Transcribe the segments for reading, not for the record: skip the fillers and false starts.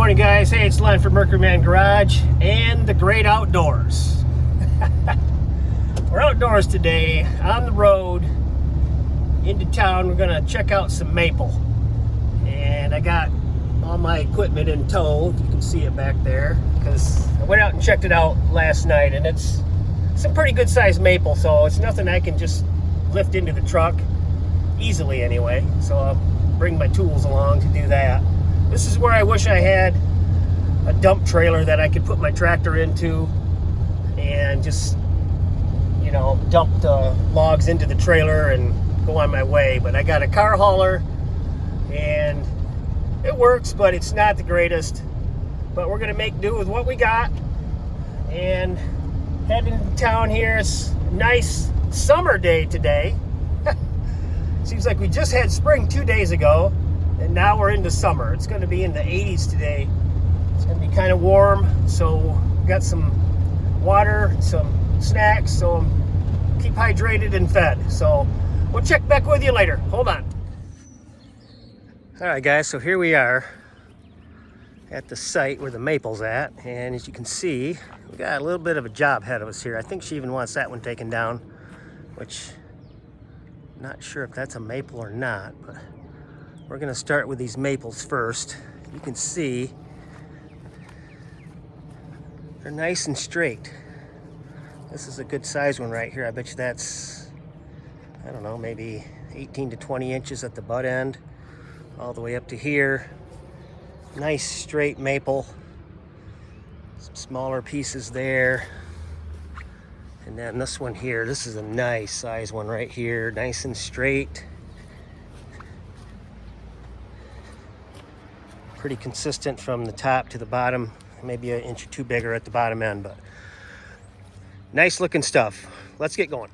Morning, guys. Hey, it's Len from Mercury Man Garage and the great outdoors. We're outdoors today on the road into town. We're gonna check out some maple, and I got all my equipment in tow. You can see it back there because I went out and checked it out last night, and it's some pretty good sized maple, so it's nothing I can just lift into the truck easily anyway. So I'll bring my tools along to do that. This is where I wish I had a dump trailer that I could put my tractor into and just, you know, dump the logs into the trailer and go on my way. But I got a car hauler and it works, but it's not the greatest. But we're gonna make do with what we got and head into town here. It's a nice summer day today. Seems like we just had spring 2 days ago, and now we're into summer. It's going to be in the 80s today. It's going to be kind of warm, so got some water, some snacks, so keep hydrated and fed. So we'll check back with you later. Hold on. All right, guys, so here we are at the site where the maple's at, and as you can see, we got a little bit of a job ahead of us here. I think she even wants that one taken down, which I'm not sure if that's a maple or not, but we're gonna start with these maples first. You can see they're nice and straight. This is a good size one right here. I bet you that's, I don't know, maybe 18 to 20 inches at the butt end, all the way up to here. Nice straight maple. Some smaller pieces there. And then this one here, this is a nice size one right here, nice and straight. Pretty consistent from the top to the bottom, maybe an inch or two bigger at the bottom end, but nice looking stuff. Let's get going.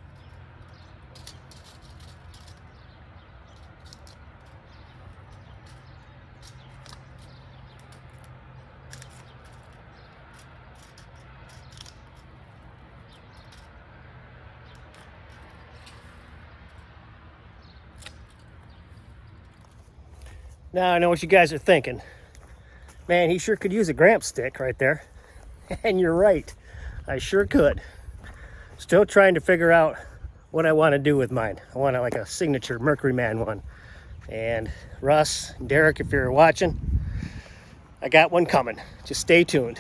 Now I know what you guys are thinking. Man, he sure could use a Gramp stick right there. And you're right, I sure could. Still trying to figure out what I want to do with mine. I want like a signature Mercury Man one. And Russ, Derek, if you're watching, I got one coming. Just stay tuned.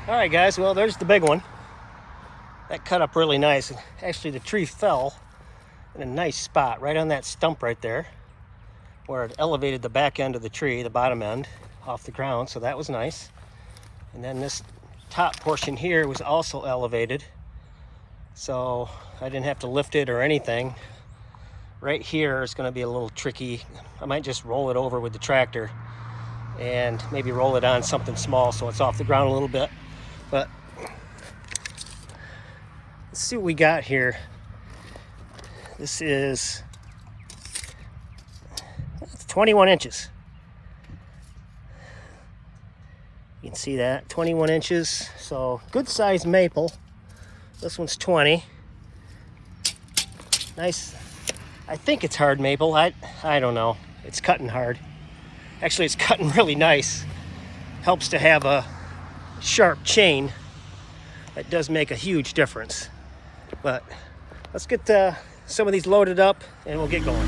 All right, guys, well, there's the big one. That cut up really nice. Actually, the tree fell in a nice spot right on that stump right there where it elevated the back end of the tree, the bottom end, off the ground, so that was nice. And then this top portion here was also elevated, so I didn't have to lift it or anything. Right here is going to be a little tricky. I might just roll it over with the tractor and maybe roll it on something small so it's off the ground a little bit. But let's see what we got here. This is 21 inches. You can see that, 21 inches. So good size maple. This one's 20. Nice. I think it's hard maple. I don't know. It's cutting hard. Actually, it's cutting really nice. Helps to have a sharp chain. That does make a huge difference. But let's get some of these loaded up and we'll get going.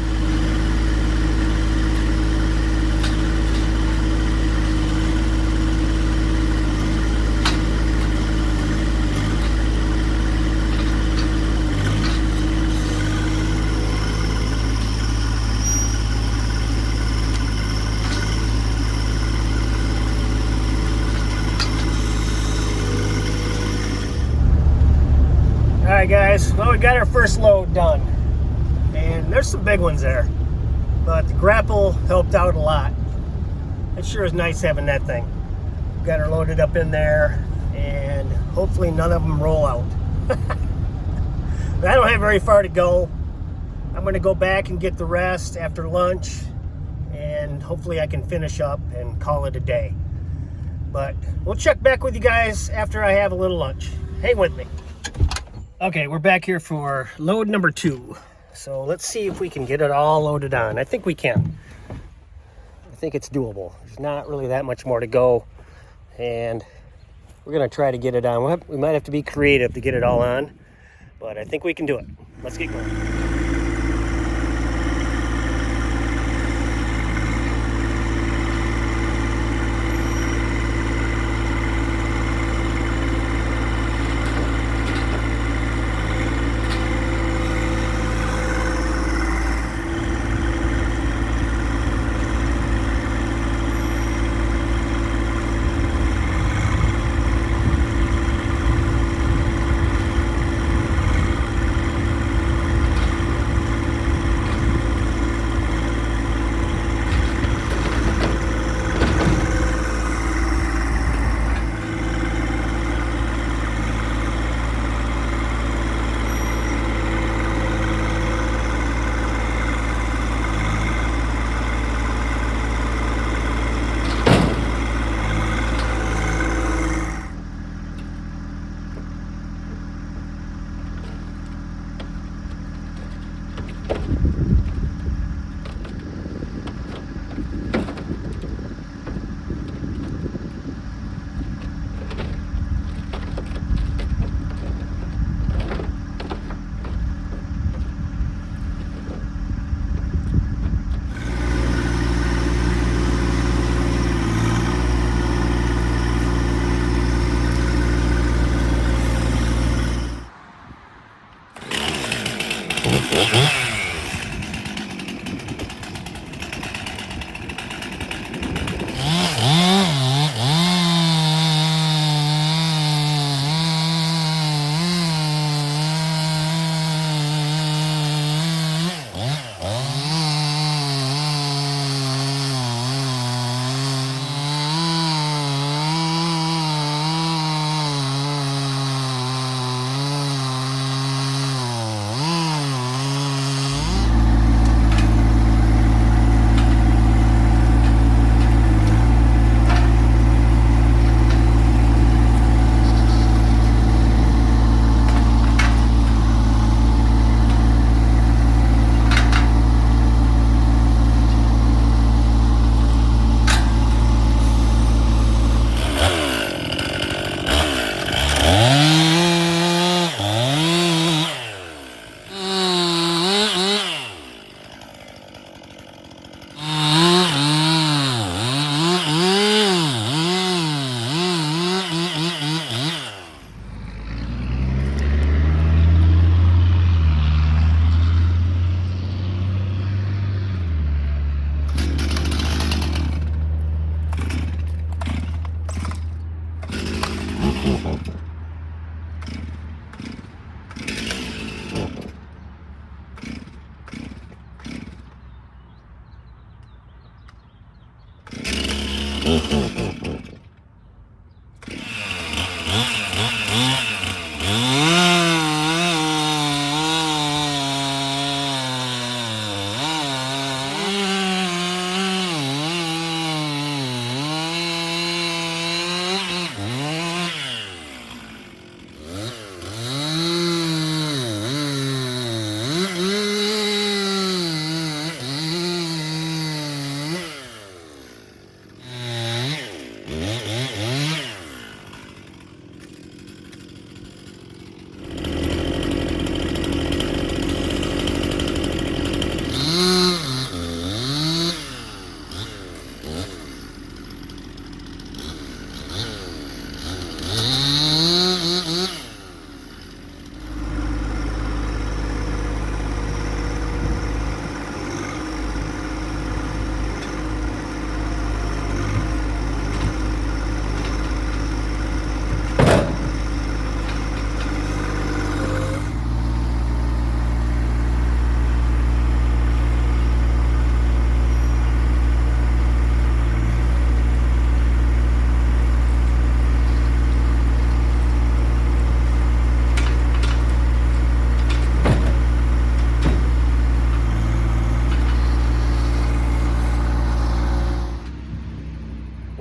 Alright guys, well, we got our first load done, and there's some big ones there, but the grapple helped out a lot. It sure is nice having that thing. Got her loaded up in there, and hopefully none of them roll out. But I don't have very far to go. I'm going to go back and get the rest after lunch, and hopefully I can finish up and call it a day. But we'll check back with you guys after I have a little lunch. Hang with me. Okay, we're back here for load number 2. So let's see if we can get it all loaded on. I think we can. I think it's doable. There's not really that much more to go. And we're going to try to get it on. We might have to be creative to get it all on. But I think we can do it. Let's get going.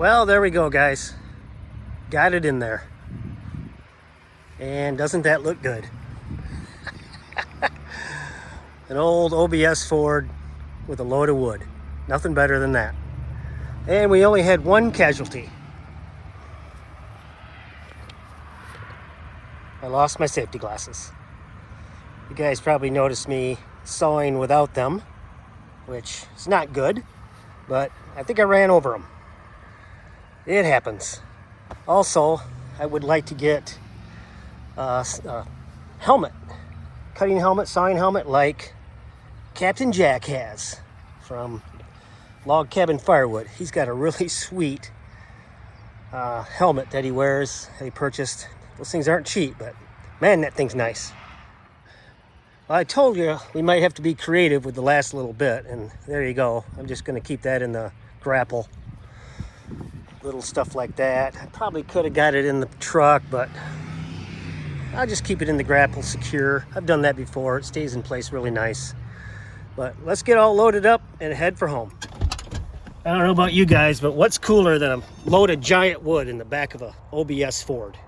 Well, there we go, guys. Got it in there. And doesn't that look good? An old OBS Ford with a load of wood. Nothing better than that. And we only had one casualty. I lost my safety glasses. You guys probably noticed me sawing without them, which is not good, but I think I ran over them. It happens. Also, I would like to get a helmet, cutting helmet, sawing helmet like Captain Jack has from Log Cabin Firewood. He's got a really sweet helmet that he wears, that he purchased. Those things aren't cheap, but man, that thing's nice. Well, I told you we might have to be creative with the last little bit, and there you go. I'm just going to keep that in the grapple. Little stuff like that. I probably could have got it in the truck, but I'll just keep it in the grapple secure. I've done that before. It stays in place really nice. But let's get all loaded up and head for home. I don't know about you guys, but what's cooler than a load of giant wood in the back of a OBS Ford?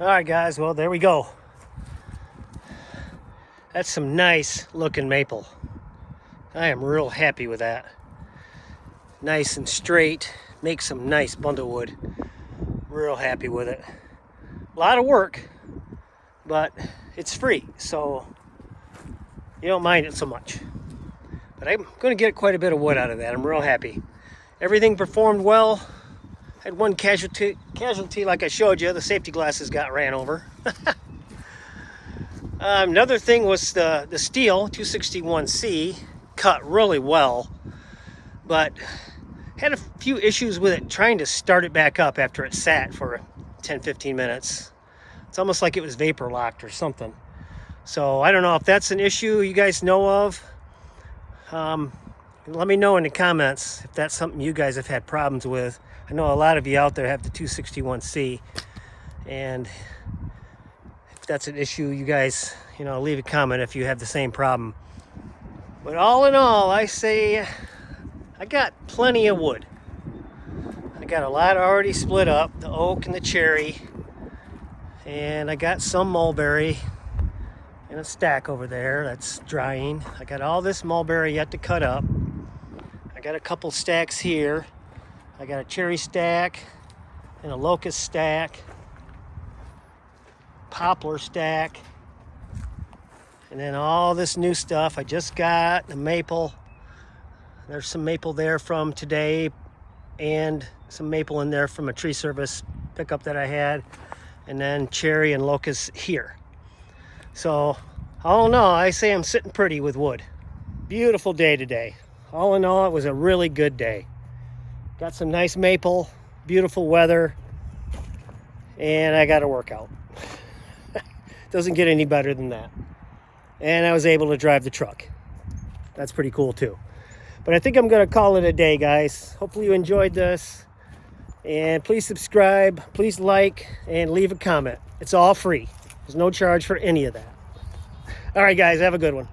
All right, guys, well, there we go. That's some nice looking maple. I am real happy with that. Nice and straight, makes some nice bundle wood. Real happy with it. A lot of work, but it's free, so you don't mind it so much. But I'm going to get quite a bit of wood out of that. I'm real happy. Everything performed well. Had one casualty like I showed you. The safety glasses got ran over. Another thing was the steel 261C cut really well, but had a few issues with it trying to start it back up after it sat for 10-15 minutes. It's almost like it was vapor locked or something. So I don't know if that's an issue you guys know of. Let me know in the comments if that's something you guys have had problems with. I know a lot of you out there have the 261C, and if that's an issue, you guys, leave a comment if you have the same problem. But all in all, I say I got plenty of wood. I got a lot already split up, the oak and the cherry, and I got some mulberry in a stack over there that's drying. I got all this mulberry yet to cut up. I got a couple stacks here. I got a cherry stack and a locust stack, poplar stack, and then all this new stuff I just got, the maple. There's some maple there from today and some maple in there from a tree service pickup that I had, and then cherry and locust here. So all in all, I say I'm sitting pretty with wood. Beautiful day today. All in all, it was a really good day. Got some nice maple, beautiful weather, and I got a workout. Doesn't get any better than that. And I was able to drive the truck. That's pretty cool too. But I think I'm going to call it a day, guys. Hopefully you enjoyed this. And please subscribe, please like, and leave a comment. It's all free. There's no charge for any of that. All right, guys, have a good one.